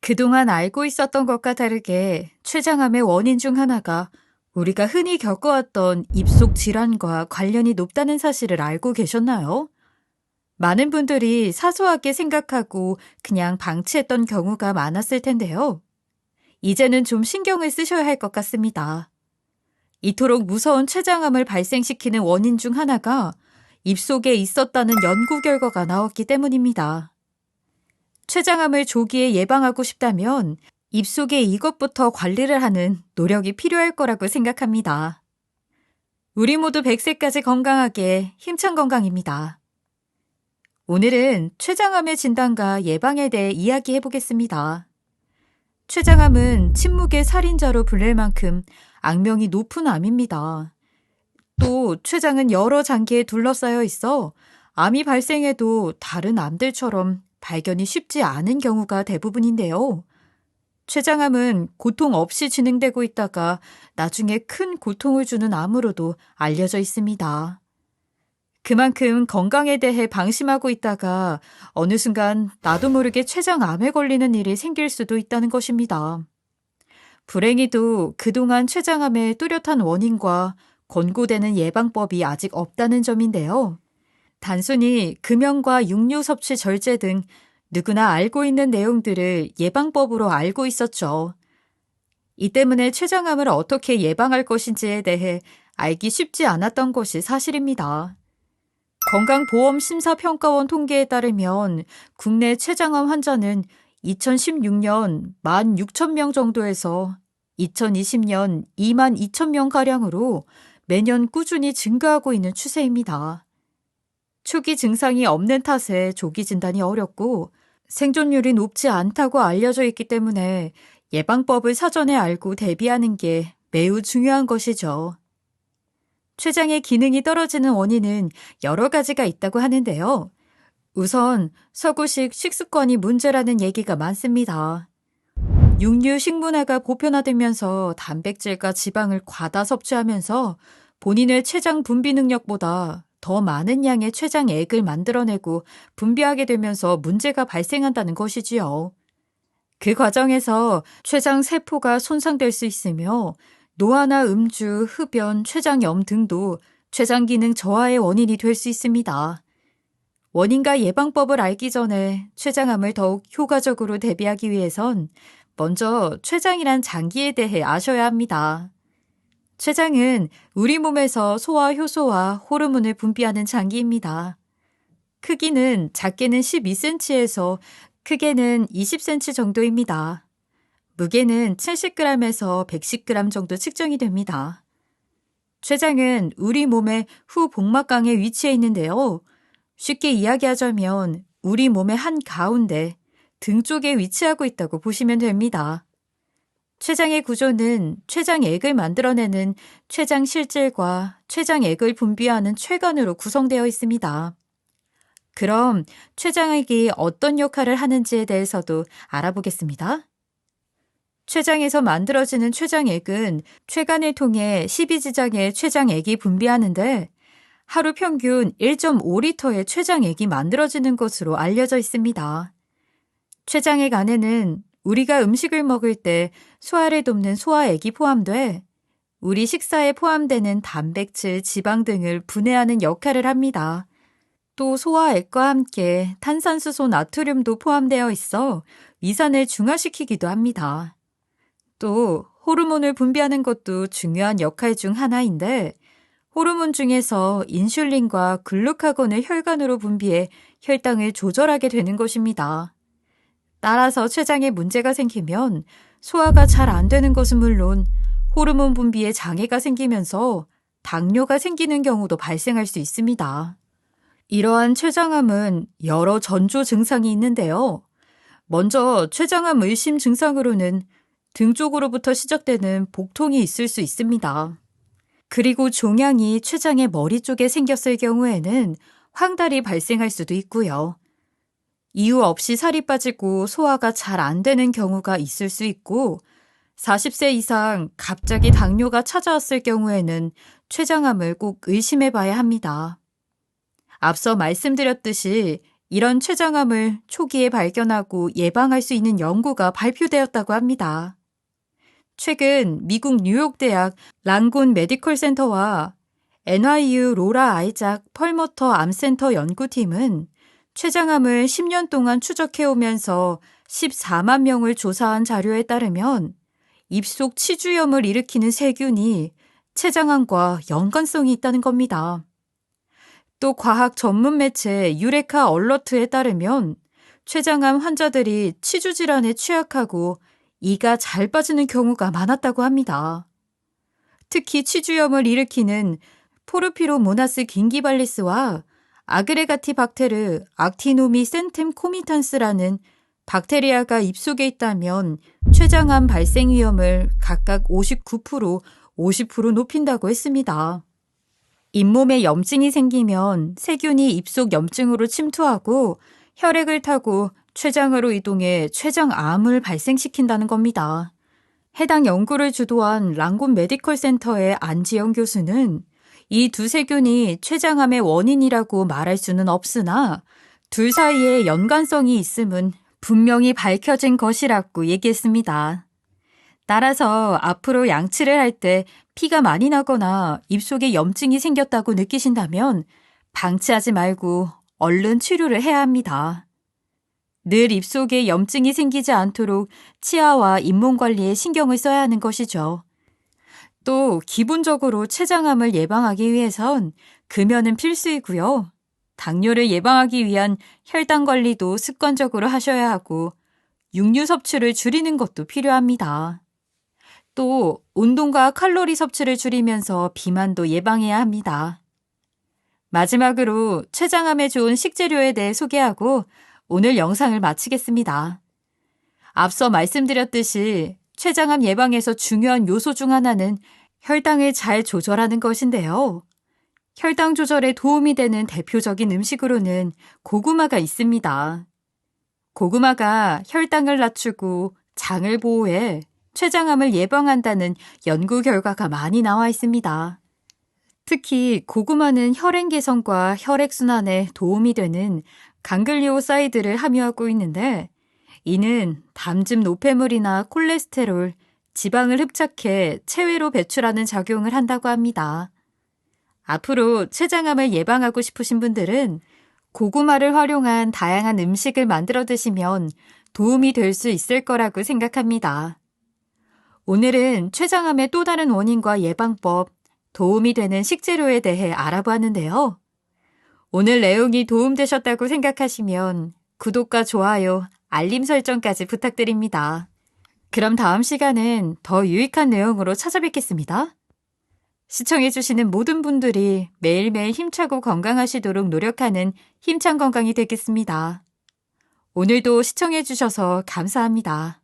그동안 알고 있었던 것과 다르게 췌장암의 원인 중 하나가 우리가 흔히 겪어왔던 입속 질환과 관련이 높다는 사실을 알고 계셨나요? 많은 분들이 사소하게 생각하고 그냥 방치했던 경우가 많았을 텐데요. 이제는 좀 신경을 쓰셔야 할 것 같습니다. 이토록 무서운 췌장암을 발생시키는 원인 중 하나가 입속에 있었다는 연구 결과가 나왔기 때문입니다. 췌장암을 조기에 예방하고 싶다면 입속에 이것부터 관리를 하는 노력이 필요할 거라고 생각합니다. 우리 모두 100세까지 건강하게 힘찬 건강입니다. 오늘은 췌장암의 진단과 예방에 대해 이야기해 보겠습니다. 췌장암은 침묵의 살인자로 불릴 만큼 악명이 높은 암입니다. 또 췌장은 여러 장기에 둘러싸여 있어 암이 발생해도 다른 암들처럼 발견이 쉽지 않은 경우가 대부분인데요. 췌장암은 고통 없이 진행되고 있다가 나중에 큰 고통을 주는 암으로도 알려져 있습니다. 그만큼 건강에 대해 방심하고 있다가 어느 순간 나도 모르게 췌장암에 걸리는 일이 생길 수도 있다는 것입니다. 불행히도 그동안 췌장암의 뚜렷한 원인과 권고되는 예방법이 아직 없다는 점인데요. 단순히 금연과 육류 섭취 절제 등 누구나 알고 있는 내용들을 예방법으로 알고 있었죠. 이 때문에 췌장암을 어떻게 예방할 것인지에 대해 알기 쉽지 않았던 것이 사실입니다. 건강보험심사평가원 통계에 따르면 국내 췌장암 환자는 2016년 16,000명 정도에서 2020년 22,000명가량으로 매년 꾸준히 증가하고 있는 추세입니다. 초기 증상이 없는 탓에 조기 진단이 어렵고 생존율이 높지 않다고 알려져 있기 때문에 예방법을 사전에 알고 대비하는 게 매우 중요한 것이죠. 췌장의 기능이 떨어지는 원인은 여러 가지가 있다고 하는데요. 우선 서구식 식습관이 문제라는 얘기가 많습니다. 육류 식문화가 보편화되면서 단백질과 지방을 과다 섭취하면서 본인의 췌장 분비 능력보다 더 많은 양의 췌장액을 만들어내고 분비하게 되면서 문제가 발생한다는 것이지요. 그 과정에서 췌장 세포가 손상될 수 있으며 노화나 음주, 흡연, 췌장염 등도 췌장 기능 저하의 원인이 될 수 있습니다. 원인과 예방법을 알기 전에 췌장암을 더욱 효과적으로 대비하기 위해선 먼저 췌장이란 장기에 대해 아셔야 합니다. 췌장은 우리 몸에서 소화 효소와 호르몬을 분비하는 장기입니다. 크기는 작게는 12cm에서 크게는 20cm 정도입니다. 무게는 70g에서 110g 정도 측정이 됩니다. 췌장은 우리 몸의 후복막강에 위치해 있는데요. 쉽게 이야기하자면 우리 몸의 한가운데 등 쪽에 위치하고 있다고 보시면 됩니다. 췌장의 구조는 췌장액을 만들어내는 췌장실질과 췌장액을 분비하는 췌관으로 구성되어 있습니다. 그럼 췌장액이 어떤 역할을 하는지에 대해서도 알아보겠습니다. 췌장에서 만들어지는 췌장액은 췌관을 통해 12지장의 췌장액이 분비하는데 하루 평균 1.5리터의 췌장액이 만들어지는 것으로 알려져 있습니다. 췌장액 안에는 우리가 음식을 먹을 때 소화를 돕는 소화액이 포함돼 우리 식사에 포함되는 단백질, 지방 등을 분해하는 역할을 합니다. 또 소화액과 함께 탄산수소 나트륨도 포함되어 있어 위산을 중화시키기도 합니다. 또 호르몬을 분비하는 것도 중요한 역할 중 하나인데 호르몬 중에서 인슐린과 글루카곤을 혈관으로 분비해 혈당을 조절하게 되는 것입니다. 따라서 췌장에 문제가 생기면 소화가 잘 안 되는 것은 물론 호르몬 분비에 장애가 생기면서 당뇨가 생기는 경우도 발생할 수 있습니다. 이러한 췌장암은 여러 전조 증상이 있는데요. 먼저 췌장암 의심 증상으로는 등 쪽으로부터 시작되는 복통이 있을 수 있습니다. 그리고 종양이 췌장의 머리 쪽에 생겼을 경우에는 황달이 발생할 수도 있고요. 이유 없이 살이 빠지고 소화가 잘 안 되는 경우가 있을 수 있고 40세 이상 갑자기 당뇨가 찾아왔을 경우에는 췌장암을 꼭 의심해 봐야 합니다. 앞서 말씀드렸듯이 이런 췌장암을 초기에 발견하고 예방할 수 있는 연구가 발표되었다고 합니다. 최근 미국 뉴욕대학 랑군 메디컬 센터와 NYU 로라 아이작 펄머터 암센터 연구팀은 췌장암을 10년 동안 추적해오면서 14만 명을 조사한 자료에 따르면 입속 치주염을 일으키는 세균이 췌장암과 연관성이 있다는 겁니다. 또 과학 전문 매체 유레카 얼러트에 따르면 췌장암 환자들이 치주 질환에 취약하고 이가 잘 빠지는 경우가 많았다고 합니다. 특히 치주염을 일으키는 포르피로모나스 긴기발리스와 아그레가티박테르 악티노미 센템 코미탄스라는 박테리아가 입속에 있다면 췌장암 발생 위험을 각각 59%, 50% 높인다고 했습니다. 잇몸에 염증이 생기면 세균이 입속 염증으로 침투하고 혈액을 타고 췌장으로 이동해 췌장암을 발생시킨다는 겁니다. 해당 연구를 주도한 랑곤 메디컬 센터의 안지영 교수는 이 두 세균이 췌장암의 원인이라고 말할 수는 없으나 둘 사이에 연관성이 있음은 분명히 밝혀진 것이라고 얘기했습니다. 따라서 앞으로 양치를 할 때 피가 많이 나거나 입속에 염증이 생겼다고 느끼신다면 방치하지 말고 얼른 치료를 해야 합니다. 늘 입속에 염증이 생기지 않도록 치아와 잇몸 관리에 신경을 써야 하는 것이죠. 또 기본적으로 췌장암을 예방하기 위해선 금연은 필수이고요. 당뇨를 예방하기 위한 혈당 관리도 습관적으로 하셔야 하고 육류 섭취를 줄이는 것도 필요합니다. 또 운동과 칼로리 섭취를 줄이면서 비만도 예방해야 합니다. 마지막으로 췌장암에 좋은 식재료에 대해 소개하고 오늘 영상을 마치겠습니다. 앞서 말씀드렸듯이 췌장암 예방에서 중요한 요소 중 하나는 혈당을 잘 조절하는 것인데요. 혈당 조절에 도움이 되는 대표적인 음식으로는 고구마가 있습니다. 고구마가 혈당을 낮추고 장을 보호해 췌장암을 예방한다는 연구 결과가 많이 나와 있습니다. 특히 고구마는 혈행 개선과 혈액순환에 도움이 되는 강글리오사이드를 함유하고 있는데 이는 담즙 노폐물이나 콜레스테롤, 지방을 흡착해 체외로 배출하는 작용을 한다고 합니다. 앞으로 췌장암을 예방하고 싶으신 분들은 고구마를 활용한 다양한 음식을 만들어 드시면 도움이 될 수 있을 거라고 생각합니다. 오늘은 췌장암의 또 다른 원인과 예방법, 도움이 되는 식재료에 대해 알아보았는데요. 오늘 내용이 도움되셨다고 생각하시면 구독과 좋아요, 알림 설정까지 부탁드립니다. 그럼 다음 시간은 더 유익한 내용으로 찾아뵙겠습니다. 시청해주시는 모든 분들이 매일매일 힘차고 건강하시도록 노력하는 힘찬 건강이 되겠습니다. 오늘도 시청해주셔서 감사합니다.